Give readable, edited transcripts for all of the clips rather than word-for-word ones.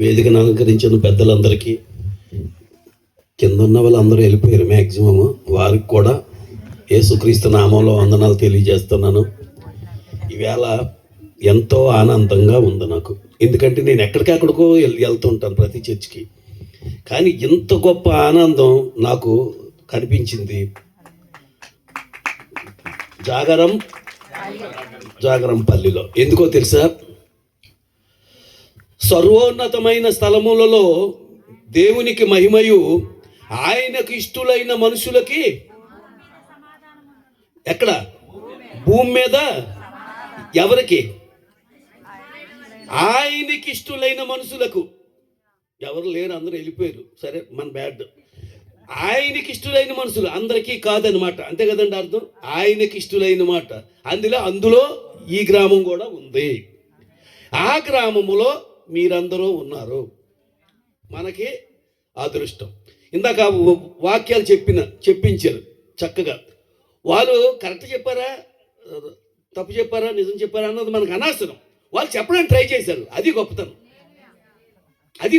వేదికను అలంకరించిన పెద్దలందరికీ, కింద ఉన్న వాళ్ళందరూ వెళ్ళిపోయారు మ్యాక్సిమము, వారికి కూడా యేసుక్రీస్తు నామంలో వందనాలు తెలియజేస్తున్నాను. ఈవేళ ఎంతో ఆనందంగా ఉంది నాకు, ఎందుకంటే నేను ఎక్కడికెక్కడికో వెళ్తుంటాను ప్రతి చర్చికి, కానీ ఇంత గొప్ప ఆనందం నాకు కనిపించింది జాగరం పల్లిలో. ఎందుకో తెలుసా? సర్వోన్నతమైన స్థలములలో దేవునికి మహిమయు ఆయనకు ఇష్టలైన మనుషులకి ఎక్కడ? భూమి మీద. ఎవరికి? ఆయనకి ఇష్టలైన మనుషులకు. ఎవరు లేరు, అందరూ వెళ్ళిపోయారు. సరే, మన బ్యాడ్. ఆయనకి ఇష్టలైన మనుషులు అందరికీ కాదనమాట, అంతే కదండి అర్థం. ఆయనకి ఇష్టలైన మాట, అందులో ఈ గ్రామం కూడా ఉంది. ఆ గ్రామములో మీరందరూ ఉన్నారు. మనకి అదృష్టం. ఇందాక వాక్యాలు చెప్పించారు చక్కగా. వాళ్ళు కరెక్ట్ చెప్పారా, తప్పు చెప్పారా, నిజం చెప్పారా అన్నది మనకు అనవసరం. వాళ్ళు చెప్పడానికి ట్రై చేశారు, అది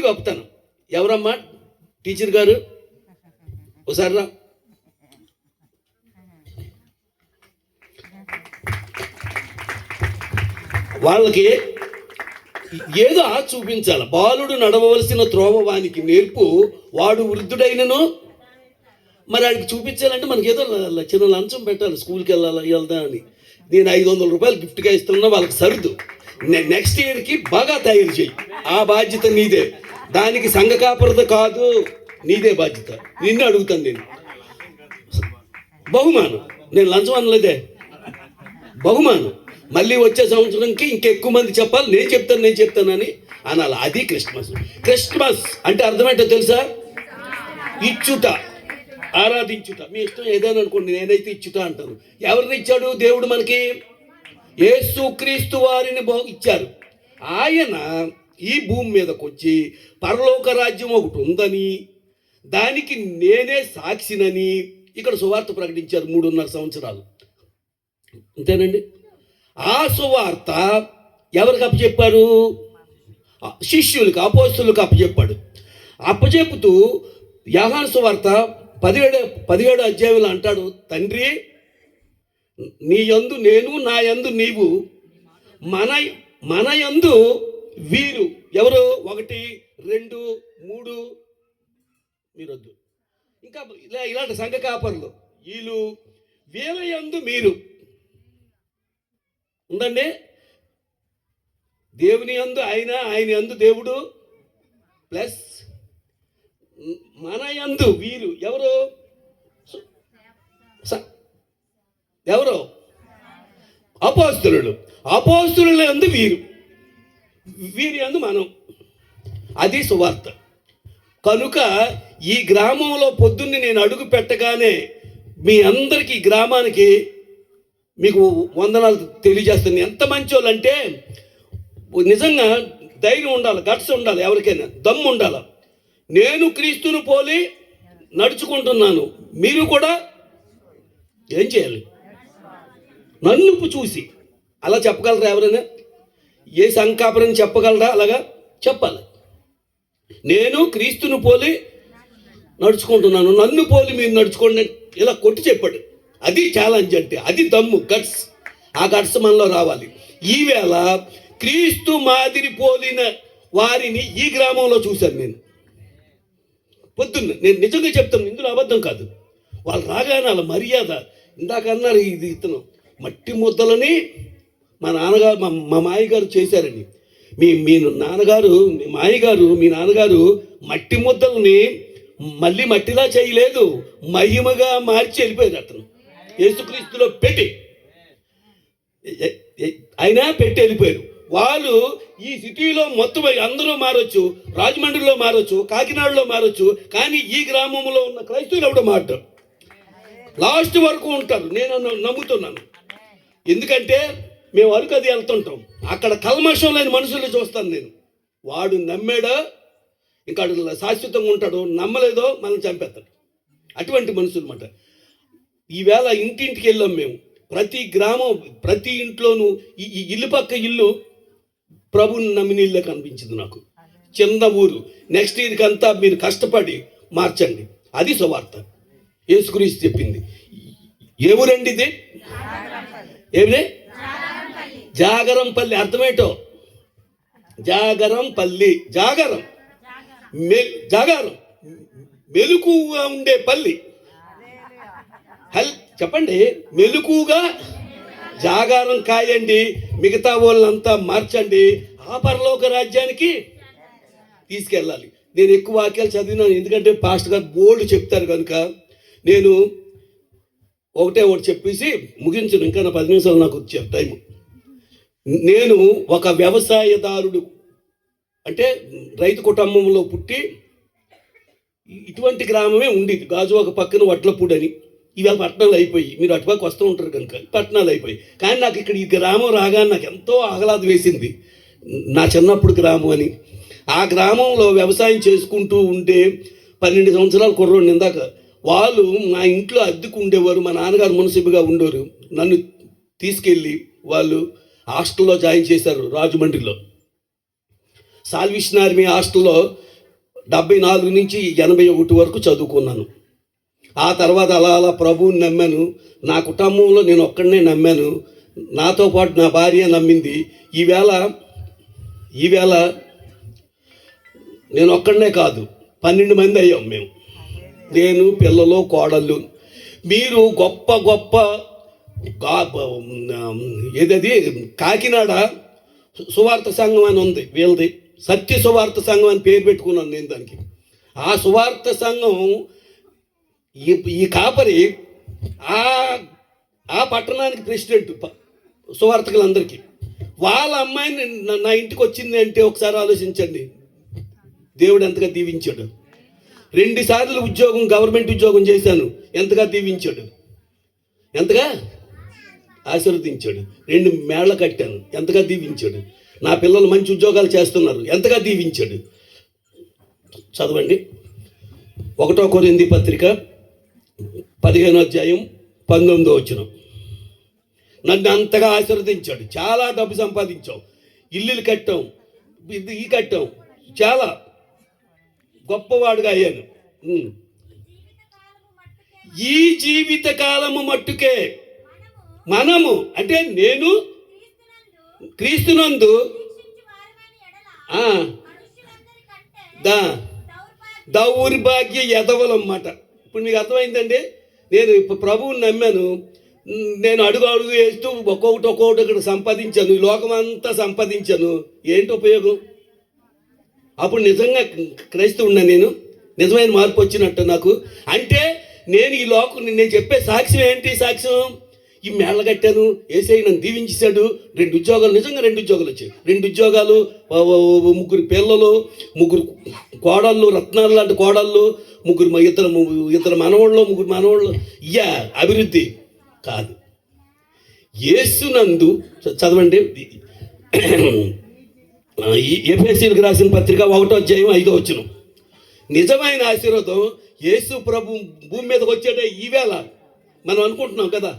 గొప్పతనం. ఎవరమ్మా టీచర్ గారు? ఒకసారి రా. వాళ్ళకి ఏదో చూపించాలి. బాలుడు నడవవలసిన త్రోవ వానికి నేర్పు, వాడు వృద్ధుడైనను. మరి వాడికి చూపించాలంటే మనకి ఏదో చిన్న లంచం పెట్టాలి, స్కూల్కి వెళ్దా అని. నేను 500 రూపాయలు గిఫ్ట్గా ఇస్తున్నా, వాళ్ళకి సర్దు. నెక్స్ట్ ఇయర్కి బాగా తయారు చేయి, ఆ బాధ్యత నీదే. దానికి సంఘ కాపరత కాదు, నీదే బాధ్యత. నిన్ను అడుగుతాను నేను. బహుమానం, నేను లంచం అనలేదే, బహుమానం. మళ్ళీ వచ్చే సంవత్సరంకి ఇంకెక్కువ మంది చెప్పాలి, నేను చెప్తానని అనాలి. అది క్రిస్మస్ అంటే అర్థమేంటో తెలుసా? ఇచ్చుట, ఆరాధించుట. మీ ఇష్టం ఏదైనా అనుకోండి, నేనైతే ఇచ్చుట అంటాను. ఎవరిని ఇచ్చాడు దేవుడు మనకి? యేసుక్రీస్తు వారిని ఇచ్చారు. ఆయన ఈ భూమి మీదకి వచ్చి పరలోక రాజ్యం ఒకటి ఉందని, దానికి నేనే సాక్షినని ఇక్కడ సువార్త ప్రకటించారు 3.5 సంవత్సరాలు. అంతేనండి. ఆ సువార్త ఎవరికి అప్పచెప్పారు? శిష్యులకు, అపోస్తలులకు అప్పచెప్పాడు. అప్పచెప్పుతూ యోహాను సువార్త 17 అధ్యాయంలో అంటాడు, తండ్రి నీ యందు నేను, నా యందు నీవు, మన యందు వీరు. ఎవరు? 1, 2, 3 మీరొద్దు, ఇంకా ఇలాంటి సంఘ కాపరులు, వీళ్ళ యందు మీరు ఉందండి. దేవుని యందు ఆయన యందు దేవుడు, ప్లస్ మన యందు వీరు. ఎవరు? అపోస్తలుల యందు వీరి యందు మనం. అది సువార్త. కనుక ఈ గ్రామంలో పొద్దున్నే నేను అడుగు పెట్టగానే మీ అందరికీ, గ్రామానికి మీకు వందనాలు తెలియజేస్తాను. ఎంత మంచోళ్ళు అంటే, నిజంగా ధైర్యం ఉండాలి, గట్స్ ఉండాలి, ఎవరికైనా దమ్ము ఉండాలి. నేను క్రీస్తును పోలి నడుచుకుంటున్నాను, మీరు కూడా ఏం చేయాలి? నన్ను చూసి అలా చెప్పగలరా? ఎవరైనా ఏ సంకాపరం చెప్పగలరా? అలాగా చెప్పాలి. నేను క్రీస్తును పోలి నడుచుకుంటున్నాను, నన్ను పోలి మీరు నడుచుకోండి, ఇలా కొట్టి చెప్పాడు. అది ఛాలెంజ్ అంటే, అది దమ్ము, గట్స్. ఆ గట్స్ మనలో రావాలి. ఈవేళ క్రీస్తు మాదిరి పోలిన వారిని ఈ గ్రామంలో చూశాను నేను పొద్దున్న. నేను నిజంగా చెప్తాను, ఇందులో అబద్ధం కాదు. వాళ్ళు రాగానే వాళ్ళ మర్యాద. ఇందాక అన్నారు, ఇది ఇతను మట్టి ముద్దలని మా నాన్నగారు, మా మాయగారు చేశారని. మీ నాన్నగారు, మీ నాన్నగారు మట్టి ముద్దలని మళ్ళీ మట్టిలా చేయలేదు, మహిమగా మార్చి వెళ్ళిపోయారు. అతను యేసుక్రీస్తులో ఆయన పెట్టి వెళ్ళిపోయారు. వాళ్ళు ఈ సిటీలో మొత్తం అందరూ మారొచ్చు, రాజమండ్రిలో మారొచ్చు, కాకినాడలో మారొచ్చు, కానీ ఈ గ్రామంలో ఉన్న క్రైస్తవులు ఎవడో మారడం లాస్ట్ వరకు ఉంటారు. నేను నమ్ముతున్నాను. ఎందుకంటే మేము అరకు అది వెళ్తుంటాం, అక్కడ కల్మషం లేని మనుషుల్ని చూస్తాను నేను. వాడు నమ్మాడో ఇంకా శాశ్వతంగా ఉంటాడు, నమ్మలేదో మనం చంపేస్తాడు. అటువంటి మనుషులు అన్నమాట. ఈవేళ ఇంటింటికి వెళ్ళాం మేము. ప్రతి గ్రామం, ప్రతి ఇంట్లోనూ ఈ ఇల్లు పక్క ఇల్లు ప్రభుని నమ్మిన ఇల్లే కనిపించింది నాకు. చిన్న ఊరు. నెక్స్ట్ ఇయర్కి అంతా మీరు కష్టపడి మార్చండి. అది సువార్త. యేసుక్రీస్తు చెప్పింది. ఏ ఊరండి ఇది? ఏమిటి? జాగరంపల్లి. అర్థమేటో? జాగరంపల్లి. జాగరం, జాగారం, మెలకుగా ఉండే పల్లి. చెప్పండి, మెలకుగా జాగారం కాయండి, మిగతా వాళ్ళంతా మార్చండి, ఆ పరలోక రాజ్యానికి తీసుకెళ్ళాలి. నేను ఎక్కువ వాక్యాలు చదివినాను, ఎందుకంటే పాస్టర్ గారు బోల్డ్ చెప్తారు కనుక నేను ఒకటి చెప్పేసి ముగించను. ఇంకా నా 10 నిమిషాలు నాకు వచ్చారు టైం. నేను ఒక వ్యవసాయదారుడు, అంటే రైతు కుటుంబంలో పుట్టి ఇటువంటి గ్రామమే ఉండేది. గాజువాక పక్కన వడ్లపూడి అని. ఇవాళ పట్టణాలు అయిపోయి, మీరు అటుపక్క వస్తూ ఉంటారు కనుక పట్టణాలు అయిపోయి. కానీ నాకు ఇక్కడ ఈ గ్రామం రాగానే నాకు ఎంతో ఆహ్లాదం వేసింది. నా చిన్నప్పుడు గ్రామం అని. ఆ గ్రామంలో వ్యవసాయం చేసుకుంటూ ఉంటే 12 సంవత్సరాల కుర్రోడిని. ఇందాక వాళ్ళు మా ఇంట్లో అద్దెకు ఉండేవారు. మా నాన్నగారు మున్సిపల్గా ఉండేవారు. నన్ను తీసుకెళ్ళి వాళ్ళు హాస్టల్లో జాయిన్ చేశారు రాజమండ్రిలో. సాల్వేషన్ ఆర్మీ హాస్టల్లో 74 నుంచి 81 వరకు చదువుకున్నాను. ఆ తర్వాత అలా అలా ప్రభువుని నమ్మాను. నా కుటుంబంలో నేను ఒక్కడనే నమ్మాను. నాతో పాటు నా భార్య నమ్మింది. ఈవేళ నేను ఒక్కడనే కాదు, 12 మంది అయ్యాం మేము. నేను, పిల్లలు, కోడళ్ళు. మీరు గొప్ప గొప్ప ఏదది కాకినాడ సువార్త సంఘం అని ఉంది వీళ్ళది. సత్య సువార్త సంఘం అని పేరు పెట్టుకున్నాను నేను దానికి. ఆ సువార్త సంఘం ఈ కాపరి ఆ పట్టణానికి ప్రెసిడెంట్ సువార్తకులందరికీ. వాళ్ళ అమ్మాయిని నా ఇంటికి వచ్చింది అంటే ఒకసారి ఆలోచించండి, దేవుడు ఎంతగా దీవించాడు. 2 సార్లు ఉద్యోగం, గవర్నమెంట్ ఉద్యోగం చేశాను, ఎంతగా దీవించాడు, ఎంతగా ఆశీర్వదించాడు. 2 మేళ్ళ కట్టాను, ఎంతగా దీవించాడు. నా పిల్లలు మంచి ఉద్యోగాలు చేస్తున్నారు, ఎంతగా దీవించాడు. చదవండి 1 కొరింథీ పత్రిక 15వ అధ్యాయం 19వ వచనం. నన్ను అంతగా ఆశీర్వదించాడు. చాలా డబ్బు సంపాదించాం, ఇల్లులు కట్టాం, ఈ కట్టాం, చాలా గొప్పవాడుగా అయ్యాను. ఈ జీవిత కాలము మట్టుకే మనము, అంటే నేను క్రీస్తునందు దౌర్భాగ్య ఎదవలన్నమాట. ఇప్పుడు మీకు అర్థమైందండి. నేను ఇప్పుడు ప్రభువుని నమ్మాను. నేను అడుగు వేస్తూ ఒక్కొక్కటి ఇక్కడ సంపాదించాను, ఈ లోకమంతా సంపాదించాను. ఏంటి ఉపయోగం? అప్పుడు నిజంగా క్రైస్తవున్నా నేను, నిజమైన మార్పు వచ్చినట్టు నాకు. అంటే నేను ఈ లోకం, నేను చెప్పే సాక్ష్యం ఏంటి? సాక్ష్యం ఈ మేళ్ళ కట్టాను, ఏసై నన్ను దీవించేశాడు. 2 ఉద్యోగాలు, నిజంగా 2 ఉద్యోగాలు వచ్చాయి. 2 ఉద్యోగాలు, 3 పిల్లలు, 3 కోడళ్ళు, రత్నాలు లాంటి కోడళ్ళు, 3 ఇద్దరు మనవాళ్ళు, 3 మనవాళ్ళు. అభివృద్ధి కాదు. యేసునందు చదవండి, ఎఫెసీయులకు రాసిన పత్రిక 1వ అధ్యాయం 5వ వచనం. నిజమైన ఆశీర్వాదం యేసు ప్రభు భూమి మీదకి వచ్చాడే ఈవేళ. మనం అనుకుంటున్నాం కదా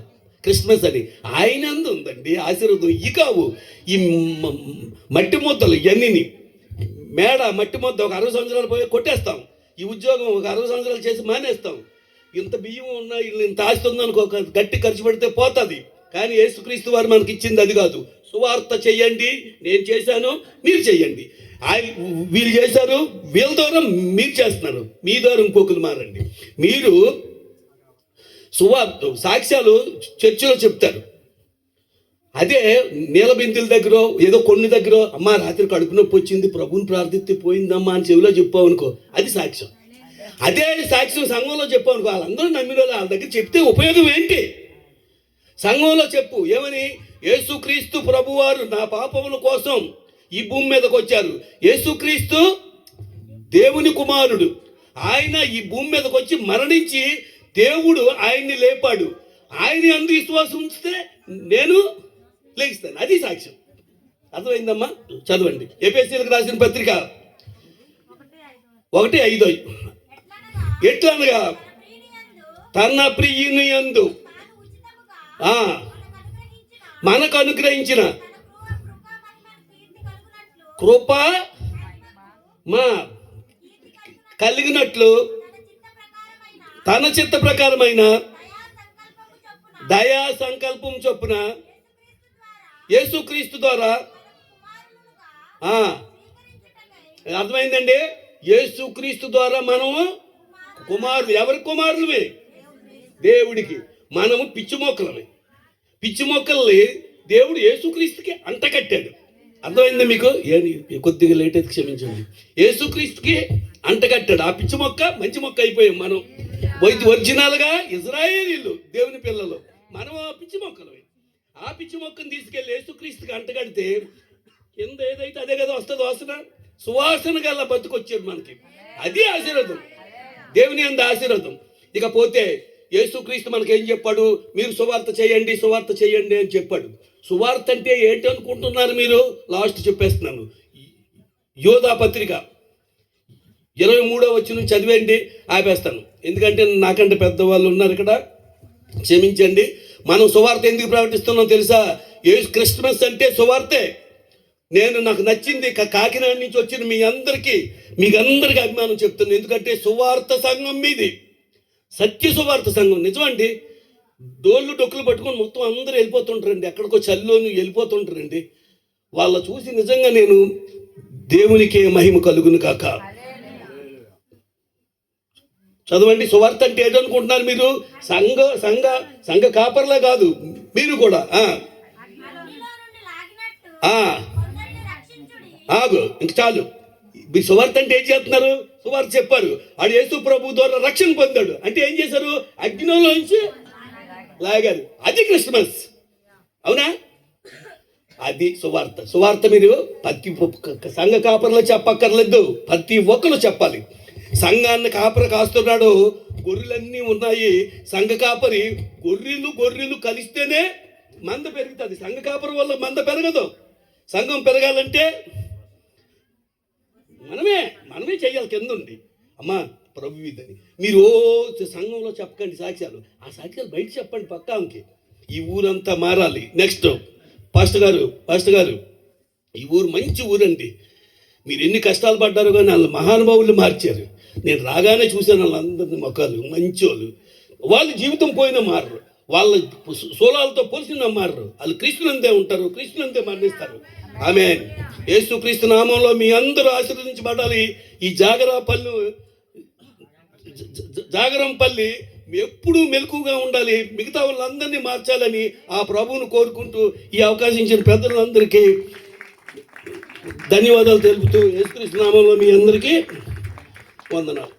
క్రిస్మస్ అని, ఆయనందు ఉందండి ఆశీర్వాదం. ఈ కావు ఈ మట్టి ముద్దలు, ఇవన్నీ మేడ మట్టి ముద్ద. ఒక 60 సంవత్సరాలు పోయి కొట్టేస్తాం. ఈ ఉద్యోగం ఒక 60 సంవత్సరాలు చేసి మానేస్తాం. ఇంత బియ్యం ఉన్నా, ఇంత ఆస్తి ఉందనుకో, గట్టి ఖర్చు పెడితే పోతుంది. కానీ యేసుక్రీస్తు వారు మనకి ఇచ్చింది అది కాదు. సువార్త చెయ్యండి, నేను చేశాను, మీరు చెయ్యండి. వీళ్ళు చేశారు, వీళ్ళ ద్వారా మీరు చేస్తున్నారు, మీ ద్వారా ఇంకొకరు మారండి. మీరు సువార్త సాక్ష్యాలు చర్చిలో చెప్తారు. అదే నీలబిందుల దగ్గర, ఏదో కొన్ని దగ్గర, అమ్మ రాత్రి కడుపు నొప్పి వచ్చింది, ప్రభుని ప్రార్థిస్తే పోయిందమ్మా అని చెవిలో చెప్పావు అనుకో, అది సాక్ష్యం. అదే సాక్ష్యం సంఘంలో చెప్పావు అనుకో, వాళ్ళందరూ నమ్మిన వాళ్ళ దగ్గర చెప్తే ఉపయోగం ఏంటి? సంఘంలో చెప్పు, ఏమని? యేసుక్రీస్తు ప్రభువారు నా పాపముల కోసం ఈ భూమి మీదకి వచ్చారు. యేసుక్రీస్తు దేవుని కుమారుడు. ఆయన ఈ భూమి మీదకి వచ్చి మరణించి దేవుడు ఆయన్ని లేపాడు. ఆయన అందు విశ్వాసం ఉంచితే నేను లేస్తాను. అది సాక్ష్యం. అర్థమైందమ్మా? చదవండి ఎఫెసీయులకు రాసిన పత్రిక 1:5. ఎట్లనగా తన ప్రియుని యందు మనకు అనుగ్రహించిన కృప మా కలిగినట్లు తన చిత్త ప్రకారమైన దయా సంకల్పం చొప్పున యేసుక్రీస్తు ద్వారా అర్థమైందండి. యేసుక్రీస్తు ద్వారా మనము కుమారులు. ఎవరి కుమారులమే? దేవుడికి. మనము పిచ్చి మొక్కలమే. పిచ్చి మొక్కల్ని దేవుడు యేసుక్రీస్తుకి అంటకట్టాడు. అర్థమైందా మీకు? కొద్దిగా లేట్ అయితే క్షమించండి. యేసుక్రీస్తుకి అంటకట్టాడు. ఆ పిచ్చి మొక్క మంచి మొక్క అయిపోయాం మనం. ఒరిజినల్గా ఇజ్రాయేలీలు దేవుని పిల్లలు, మనం ఆ పిచ్చి మొక్కలమే. ఆ పిచ్చి మొక్కను తీసుకెళ్ళి యేసుక్రీస్తుకి అంటగడితే కింద ఏదైతే అదే కదా వస్తుంది వాసన. సువాసన గల బతుకొచ్చాడు మనకి. అది ఆశీర్వాదం, దేవుని అంత ఆశీర్వాదం. ఇకపోతే యేసుక్రీస్తు మనకి ఏం చెప్పాడు? మీరు సువార్త చేయండి, సువార్త చేయండి అని చెప్పాడు. సువార్త అంటే ఏంటి అనుకుంటున్నారు మీరు? లాస్ట్ చెప్పేస్తున్నాను. యోధా పత్రిక 23వ వచనం చదివేయండి, ఆపేస్తాను. ఎందుకంటే నాకంటే పెద్దవాళ్ళు ఉన్నారు ఇక్కడ, క్షమించండి. మనం సువార్త ఎందుకు ప్రకటిస్తున్నాం తెలుసా? క్రిస్మస్ అంటే సువార్తే. నాకు నచ్చింది కాకినాడ నుంచి వచ్చిన మీకు అందరికీ అభిమానం చెప్తున్నాను. ఎందుకంటే సువార్త సంఘం మీది, సత్య సువార్త సంఘం. నిజమండి. డోళ్ళు డొక్కులు పట్టుకొని మొత్తం అందరూ వెళ్ళిపోతుంటారండి, ఎక్కడికో చల్లోని వెళ్ళిపోతుంటారండి. వాళ్ళ చూసి నిజంగా నేను దేవునికే మహిమ కలుగును కాక. చదవండి. సువార్త అంటే ఏంటనుకుంటున్నారు మీరు? సంఘ కాపర్లా కాదు, మీరు కూడా. ఆగు, ఇంక చాలు. మీ సువార్త అంటే ఏం చేస్తున్నారు? సువార్త చెప్పారు. ఆడు యేసు ప్రభు ద్వారా రక్షణ పొందాడు అంటే ఏం చేశారు? అగ్నిలోంచి లాగారు. అది క్రిస్మస్. అవునా? అది సువార్త. సువార్త మీరు ప్రతి సంఘ కాపర్లో చెప్పక్కర్లేదు, ప్రతి ఒక్కరు చెప్పాలి. సంఘాన్ని కాపరి కాస్తున్నాడు, గొర్రెలన్నీ ఉన్నాయి. సంఘ కాపరి గొర్రెలు కలిస్తేనే మంద పెరుగుతుంది. సంఘ కాపరి వల్ల మంద పెరగదు. సంఘం పెరగాలంటే మనమే చెయ్యాలి కిందండి. అమ్మా ప్రభు ఇదని మీరు సంఘంలో చెప్పకండి సాక్ష్యాలు. ఆ సాక్ష్యాలు బయట చెప్పండి పక్కాంకి. ఈ ఊరంతా మారాలి. నెక్స్ట్ పాస్టర్ గారు ఈ ఊరు మంచి ఊరండి. మీరు ఎన్ని కష్టాలు పడ్డారో కానీ వాళ్ళ మహానుభావులు మార్చారు. నేను రాగానే చూశాను వాళ్ళందరినీ మొక్కలు మంచోళ్ళు. వాళ్ళ జీవితం పోయినా మారరు, వాళ్ళ సోలాలతో పోల్చిన మారరు. వాళ్ళు క్రీస్తునందే ఉంటారు, క్రీస్తునందే మరణిస్తారు. ఆమేన్. యేసుక్రీస్తు నామంలో మీ అందరూ ఆశీర్వదించబడాలి. ఈ జాగరంపల్లి ఎప్పుడూ మెలకుగా ఉండాలి. మిగతా వాళ్ళందరినీ మార్చాలని ఆ ప్రభువును కోరుకుంటూ ఈ అవకాశం ఇచ్చిన పెద్దలందరికీ ధన్యవాదాలు తెలుపుతూ యేసుక్రీస్తు నామంలో మీ అందరికీ వందనాలు.